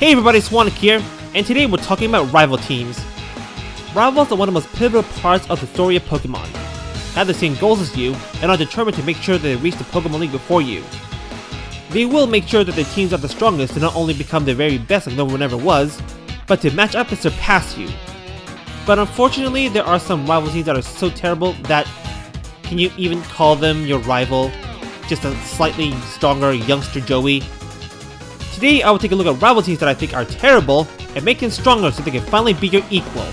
Hey everybody, Swonic here, and today we're talking about rival teams. Rivals are one of the most pivotal parts of the story of Pokemon. They have the same goals as you, and are determined to make sure that they reach the Pokemon League before you. They will make sure that the teams are the strongest to not only become the very best like no one ever was, but to match up and surpass you. But unfortunately, there are some rival teams that are so terrible that, can you even call them your rival? Just a slightly stronger youngster Joey? Today I will take a look at rival teams that I think are terrible and make them stronger so they can finally be your equal.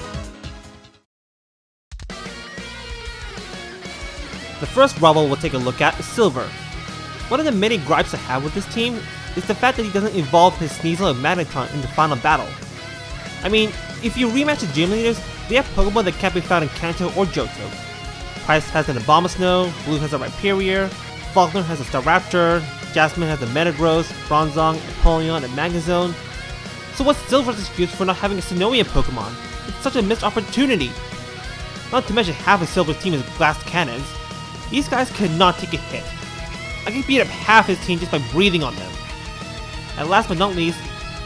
The first rival we'll take a look at is Silver. One of the many gripes I have with this team is the fact that he doesn't evolve his Sneasel and Magneton in the final battle. I mean, if you rematch the gym leaders, they have Pokemon that can't be found in Kanto or Johto. Price has an Abomasnow, Blue has a Rhyperior, Faulkner has a Staraptor, Jasmine has a Metagross, Bronzong, Empoleon, and Magnezone. So what's Silver's excuse for not having a Sinnoh Pokemon? It's such a missed opportunity. Not to mention half of Silver's team is glass cannons. These guys cannot take a hit. I can beat up half his team just by breathing on them. And last but not least,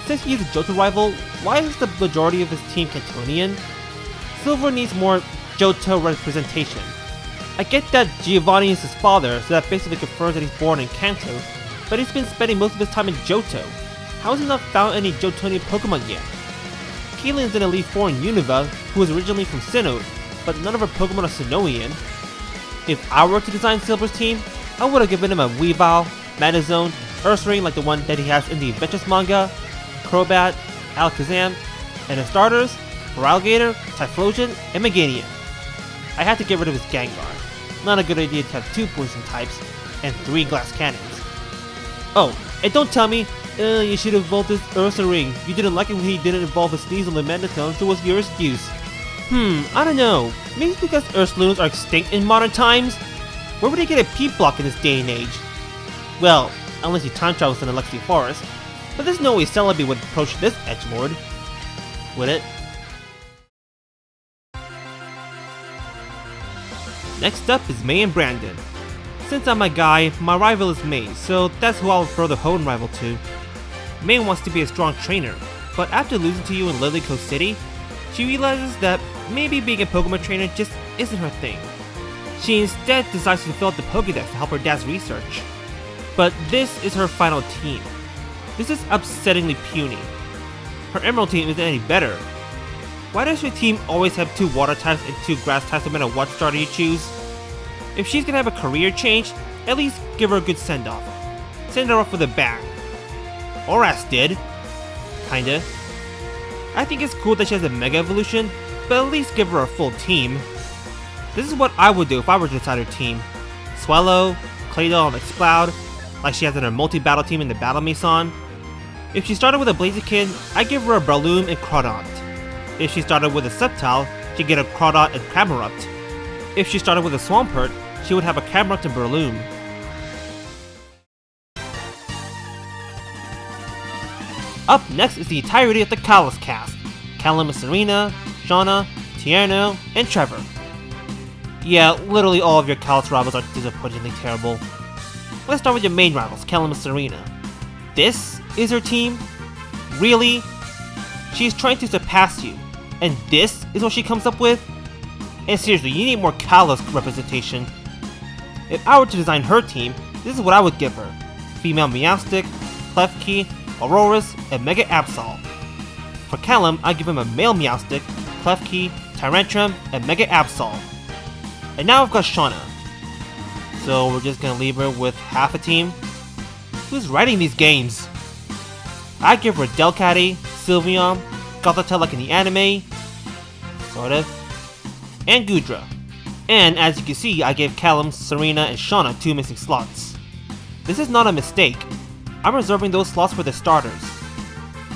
since he is a Johto rival, why is the majority of his team Cantonian? Silver needs more Johto representation. I get that Giovanni is his father, so that basically confirms that he's born in Kanto, but he's been spending most of his time in Johto. How has he not found any Johtonian Pokemon yet? Kaylin is in Elite 4 in Unova, who is originally from Sinnoh, but none of her Pokemon are Sinnohian. If I were to design Silver's team, I would have given him a Weavile, Magnezone, Ursaring like the one that he has in the Adventures manga, Crobat, Alakazam, and his starters, Feraligatr, Typhlosion, and Meganium. I had to get rid of his Gengar. Not a good idea to have 2 poison types and 3 glass cannons. Oh, and don't tell me, you should have evolved his Ursaring. You didn't like it when he didn't evolve his Sneasel and Magneton, so what's your excuse? I don't know. Maybe it's because Ursaloonas are extinct in modern times? Where would he get a Peep block in this day and age? Well, unless he time travels in the Alexi Forest. But there's no way Celebi would approach this edgelord. Would it? Next up is May and Brandon. Since I'm a guy, my rival is May, so that's who I'll throw the Hoenn rival to. May wants to be a strong trainer, but after losing to you in Lily Coast City, she realizes that maybe being a Pokemon trainer just isn't her thing. She instead decides to fill out the Pokédex to help her dad's research. But this is her final team. This is upsettingly puny. Her Emerald team isn't any better. Why does your team always have 2 water types and 2 grass types no matter what starter you choose? If she's gonna have a career change, at least give her a good send-off. Send her off with a bang. Or Ass did. Kinda. I think it's cool that she has a Mega Evolution, but at least give her a full team. This is what I would do if I were to decide her team. Swallow, Claydol, and Exploud, like she has in her multi-battle team in the Battle Mason. If she started with a Blaziken, I'd give her a Breloom and Crawdaunt. If she started with a Sceptile, she'd get a Crawdaunt and Cramorant. If she started with a Swampert, she would have a Cramorant and Breloom. Up next is the entirety of the Kalos cast. Callum, Serena, Shauna, Tierno, and Trevor. Yeah, literally all of your Kalos rivals are disappointingly terrible. Let's start with your main rivals, Callum and Serena. This is her team? Really? She's trying to surpass you, and this is what she comes up with? And seriously, you need more Kalos representation. If I were to design her team, this is what I would give her. Female Meowstic, Klefki, Aurorus, and Mega Absol. For Callum, I give him a male Meowstic, Klefki, Tyrantrum, and Mega Absol. And now I've got Shauna. So we're just gonna leave her with half a team? Who's writing these games? I give her Delcatty, Sylveon, Gothitelle like in the anime, sort of, and Goodra. And as you can see, I gave Callum, Serena, and Shauna 2 missing slots. This is not a mistake. I'm reserving those slots for the starters.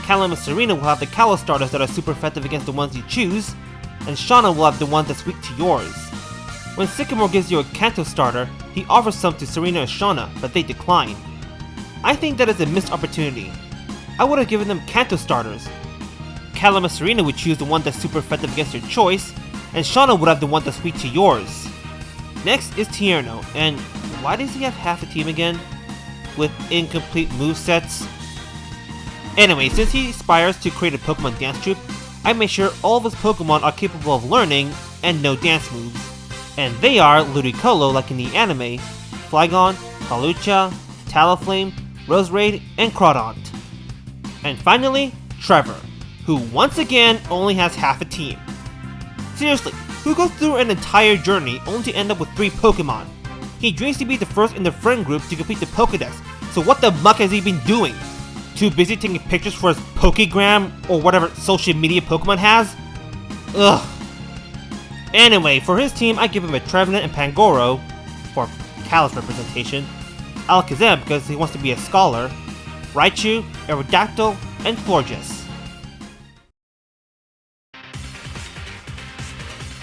Callum and Serena will have the Kalos starters that are super effective against the ones you choose, and Shauna will have the ones that's weak to yours. When Sycamore gives you a Kanto starter, he offers some to Serena and Shauna, but they decline. I think that is a missed opportunity. I would have given them Kanto starters. Callum and Serena would choose the one that's super effective against your choice, and Shauna would have the one that's weak to yours. Next is Tierno, and why does he have half a team again? With incomplete movesets? Anyway, since he aspires to create a Pokemon dance troupe, I make sure all of his Pokemon are capable of learning and know dance moves. And they are Ludicolo like in the anime, Flygon, Hawlucha, Talonflame, Roserade, and Crawdaunt. And finally, Trevor, who once again only has half a team. Seriously, who goes through an entire journey only to end up with 3 Pokemon? He dreams to be the first in the friend group to complete the Pokédex, so what the muck has he been doing? Too busy taking pictures for his Pokégram or whatever social media Pokemon has? Ugh. Anyway, for his team, I give him a Trevenant and Pangoro for Kalos representation, Alakazam because he wants to be a scholar, Raichu, Aerodactyl, and Florges.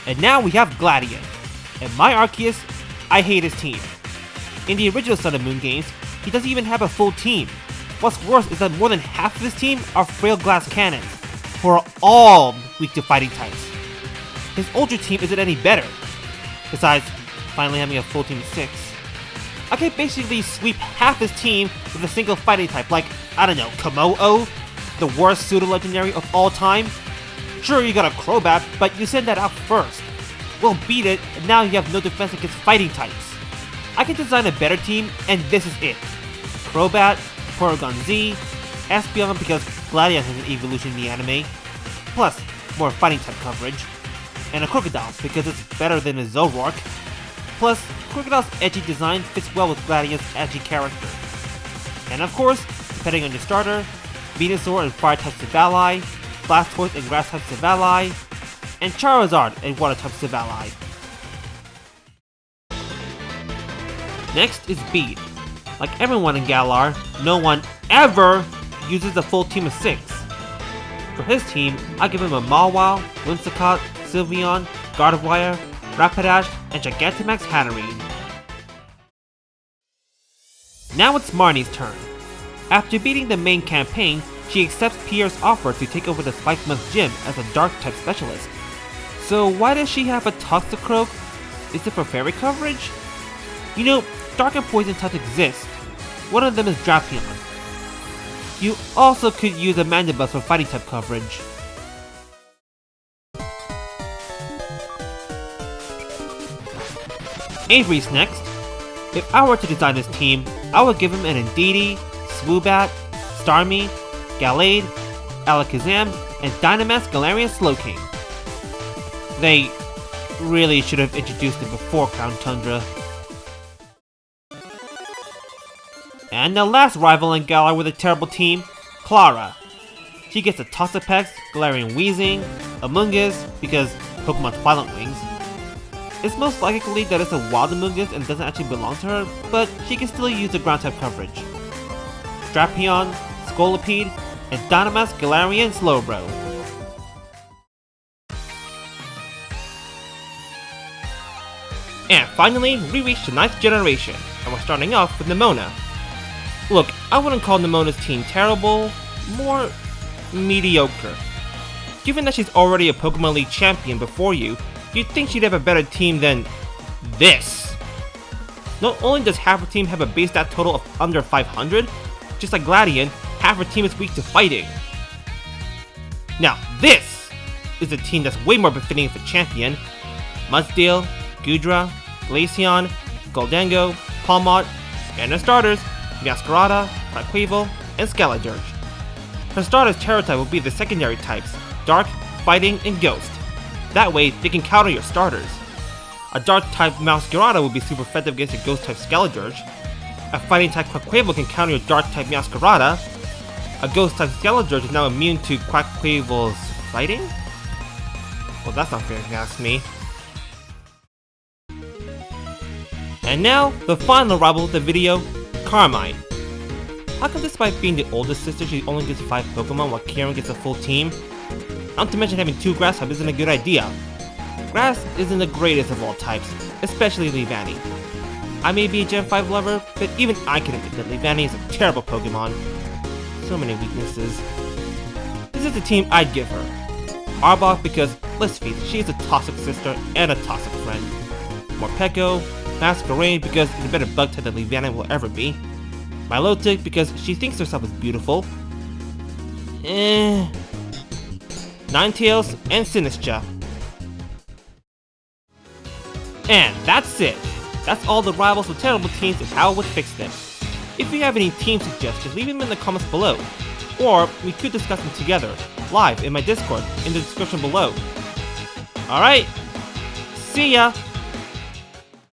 And now we have Gladion. And my Arceus, I hate his team. In the original Sun and Moon games, he doesn't even have a full team. What's worse is that more than half of his team are frail glass cannons, who are all weak to fighting types. His Ultra team isn't any better, besides finally having a full team of 6. I can basically sweep half his team with a single fighting type, like, I don't know, Komo-o, the worst pseudo-legendary of all time? Sure, you got a Crobat, but you send that out first. We'll beat it, and now you have no defense against fighting types. I can design a better team, and this is it. Crobat, Porygon Z, Espeon because Gladion has an evolution in the anime, plus more fighting type coverage, and a Crocodile because it's better than a Zoroark, plus Crocodile's edgy design fits well with Gladion's edgy character. And of course, depending on your starter, Venusaur and Fire type Savali, Blastoise and Grass type Savali, and Charizard and Water type Savali. Next is Bede. Like everyone in Galar, no one ever uses a full team of 6. For his team, I give him a Mawile, Whimsicott, Sylveon, Gardevoir, Rapidash, and Gigantamax Hatterene. Now it's Marnie's turn. After beating the main campaign, she accepts Pierre's offer to take over the Spikemuth gym as a Dark-type specialist. So why does she have a Toxicroak? Is it for fairy coverage? You know, Dark and Poison types exist. One of them is Drapion. You also could use a Mandibuzz for fighting type coverage. Avery's next. If I were to design this team, I would give him an Indeedee, Swoobat, Starmie, Gallade, Alakazam, and Dynamax Galarian Slowking. They really should have introduced it before Crown Tundra. And the last rival in Galar with a terrible team, Klara. She gets a Toxapex, Galarian Weezing, Amoonguss because Pokemon's Violent Wings. It's most likely that it's a wild Amoonguss and doesn't actually belong to her, but she can still use the ground type coverage. Drapion, Scolipede, and Dynamax Galarian Slowbro. And finally, we reach the 9th generation, and we're starting off with Nemona. Look, I wouldn't call Nemona's team terrible, more mediocre. Given that she's already a Pokemon League champion before you, you'd think she'd have a better team than this. Not only does half her team have a base stat total of under 500, just like Gladion, half her team is weak to fighting. Now this is a team that's way more befitting of a champion. Mudsdale, Goodra, Glaceon, Goldengo, Palmot, and her starters, Masquerada, Rayquaza, and Skeledirge. Her starter's Terra type will be the secondary types, Dark, Fighting, and Ghost. That way, they can counter your starters. A Dark type Masquerada will be super effective against a Ghost type Skeledirge. A Fighting type Quaquaval can counter your Dark type Masquerada. A Ghost type Skeledirge is now immune to Quaquaval's Fighting? Well, that's not fair if you ask me. And now, the final rival of the video, Carmine. How come despite being the oldest sister, she only gets 5 Pokemon while Kieran gets a full team? Not to mention having 2 grass types isn't a good idea. Grass isn't the greatest of all types, especially Leavanny. I may be a Gen 5 lover, but even I can admit that Leavanny is a terrible Pokemon. So many weaknesses. This is the team I'd give her. Arbok because, let's face it, she is a toxic sister and a toxic friend. Morpeko, Masquerain because it's a better bug type than Leavanny will ever be. Milotic because she thinks herself is beautiful. Ninetales and Sinistra. And that's it! That's all the rivals with terrible teams and how I would fix them. If you have any team suggestions, leave them in the comments below. Or we could discuss them together, live in my Discord, in the description below. Alright, see ya!